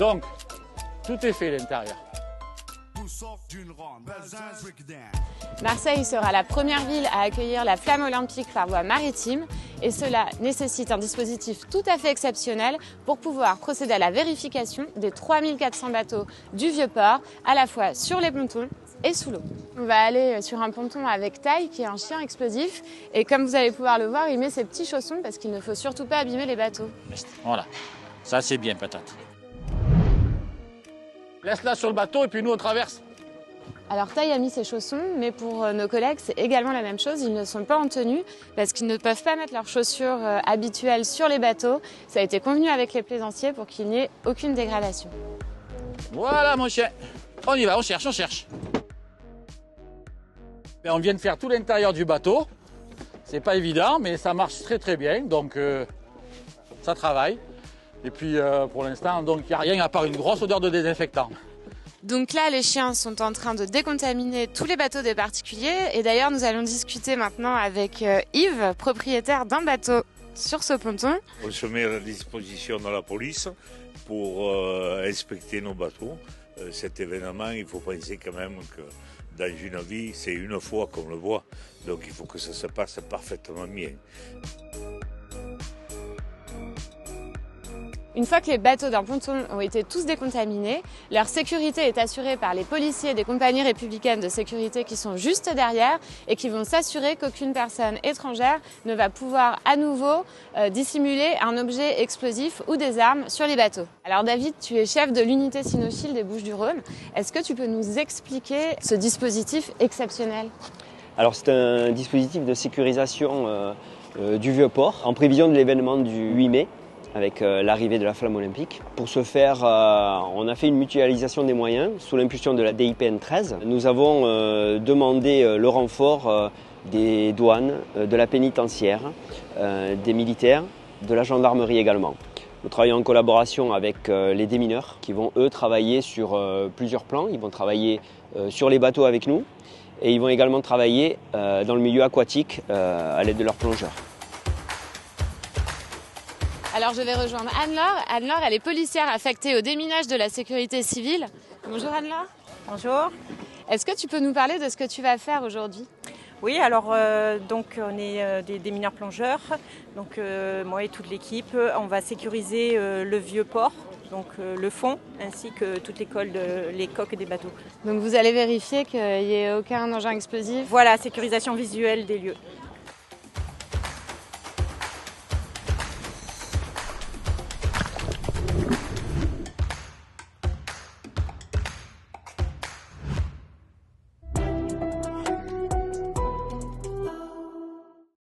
Donc, tout est fait à l'intérieur. Marseille sera la première ville à accueillir la flamme olympique par voie maritime et cela nécessite un dispositif tout à fait exceptionnel pour pouvoir procéder à la vérification des 3400 bateaux du Vieux-Port, à la fois sur les pontons et sous l'eau. On va aller sur un ponton avec Tai, qui est un chien explosif, et comme vous allez pouvoir le voir, il met ses petits chaussons parce qu'il ne faut surtout pas abîmer les bateaux. Voilà, ça c'est bien patate. Laisse-la sur le bateau et puis nous on traverse. Alors Tai a mis ses chaussons, mais pour nos collègues c'est également la même chose, ils ne sont pas en tenue parce qu'ils ne peuvent pas mettre leurs chaussures habituelles sur les bateaux. Ça a été convenu avec les plaisanciers pour qu'il n'y ait aucune dégradation. Voilà mon chien, on y va, on cherche, on cherche. On vient de faire tout l'intérieur du bateau, c'est pas évident mais ça marche très très bien, donc ça travaille. Et puis pour l'instant, il n'y a rien à part une grosse odeur de désinfectant. Donc là, les chiens sont en train de décontaminer tous les bateaux des particuliers. Et d'ailleurs, nous allons discuter maintenant avec Yves, propriétaire d'un bateau sur ce ponton. On se met à la disposition de la police pour inspecter nos bateaux. Cet événement, il faut penser quand même que dans une vie, c'est une fois qu'on le voit. Donc il faut que ça se passe parfaitement bien. Une fois que les bateaux d'un ponton ont été tous décontaminés, leur sécurité est assurée par les policiers des compagnies républicaines de sécurité qui sont juste derrière et qui vont s'assurer qu'aucune personne étrangère ne va pouvoir à nouveau dissimuler un objet explosif ou des armes sur les bateaux. Alors David, tu es chef de l'unité cynophile des Bouches-du-Rhône. Est-ce que tu peux nous expliquer ce dispositif exceptionnel ? Alors c'est un dispositif de sécurisation du Vieux-Port en prévision de l'événement du 8 mai. Avec l'arrivée de la flamme olympique. Pour ce faire, on a fait une mutualisation des moyens sous l'impulsion de la DIPN 13. Nous avons demandé le renfort des douanes, de la pénitentiaire, des militaires, de la gendarmerie également. Nous travaillons en collaboration avec les démineurs qui vont eux travailler sur plusieurs plans. Ils vont travailler sur les bateaux avec nous et ils vont également travailler dans le milieu aquatique à l'aide de leurs plongeurs. Alors je vais rejoindre Anne-Laure. Anne-Laure, elle est policière affectée au déminage de la sécurité civile. Bonjour Anne-Laure. Bonjour. Est-ce que tu peux nous parler de ce que tu vas faire aujourd'hui ? Oui, alors donc on est des démineurs plongeurs. Donc moi et toute l'équipe, on va sécuriser le vieux port, donc le fond, ainsi que toutes les coques des bateaux. Donc vous allez vérifier qu'il n'y ait aucun engin explosif ? Voilà, sécurisation visuelle des lieux.